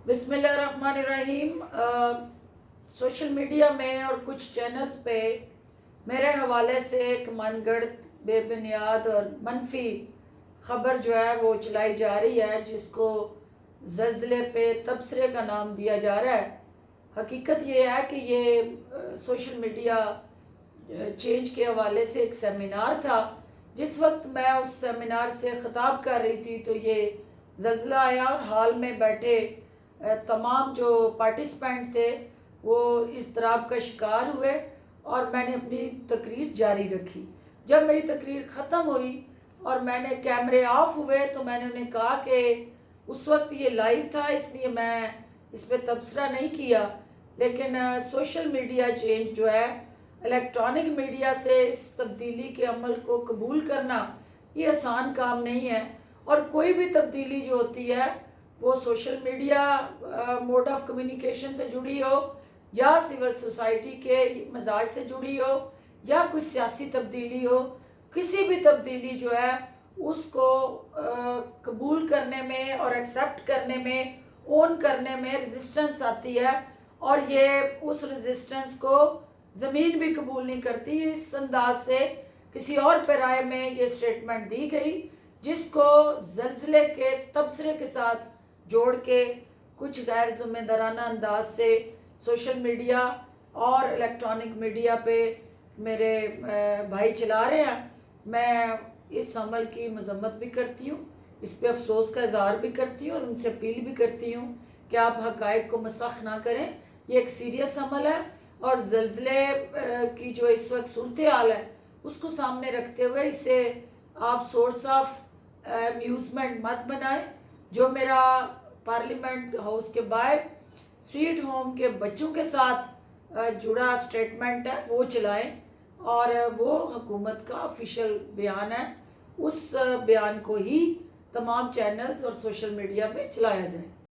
बिस्मिल्लाहिर्रहमानिर्रहीम। Social media में और कुछ चैनल्स पे मेरे हवाले से एक मनगढ़ंत, बेबुनियाद और मनफी ख़बर जो है वो चलाई जा रही है, जिसको ज़लज़ले पे तबसरे का नाम दिया जा रहा है। हकीकत ये है कि ये सोशल मीडिया चेंज के हवाले से एक सेमिनार था। जिस वक्त मैं उस सेमिनार से ख़िताब कर रही थी तो ये ज़लज़ला आया और हाल में बैठे तमाम जो पार्टिसिपेंट थे वो इज़्तिराब का शिकार हुए और मैंने अपनी तकरीर जारी रखी। जब मेरी तकरीर ख़त्म हुई और मैंने कैमरे ऑफ हुए तो मैंने उन्हें कहा कि उस वक्त ये लाइव था, इसलिए मैं इस पर तबसरा नहीं किया। लेकिन सोशल मीडिया चेंज जो है, इलेक्ट्रॉनिक मीडिया से इस तब्दीली के अमल को कबूल करना ये आसान काम नहीं है। और कोई भी तब्दीली जो होती है वो social media mode of communication से जुड़ी हो या सिविल सोसाइटी के मिजाज से जुड़ी हो या कोई सियासी तब्दीली हो, किसी भी तब्दीली जो है उसको कबूल करने में और एक्सेप्ट करने में, ओन करने में रेजिस्टेंस आती है। और ये उस रेजिस्टेंस को ज़मीन भी कबूल नहीं करती। इस अंदाज से किसी और पैराए में ये स्टेटमेंट दी गई, जिसको ज़लज़ले के तबसरे के साथ जोड़ के कुछ गैर ज़िम्मेदाराना अंदाज से सोशल मीडिया और इलेक्ट्रॉनिक मीडिया पे मेरे भाई चला रहे हैं। मैं इस अमल की मजम्मत भी करती हूँ, इस पे अफसोस का इजहार भी करती हूँ और उनसे अपील भी करती हूँ कि आप हक़ाइक़ को मसख़ ना करें। ये एक सीरियस अमल है और ज़लज़ले की जो इस वक्त सूरत हाल है उसको सामने रखते हुए इसे आप सोर्स ऑफ अम्यूज़मेंट मत बनाएं। जो मेरा पार्लियामेंट हाउस के बाहर स्वीट होम के बच्चों के साथ जुड़ा स्टेटमेंट है वो चलाएं, और वो हुकूमत का ऑफिशियल बयान है, उस बयान को ही तमाम चैनल्स और सोशल मीडिया पे चलाया जाए।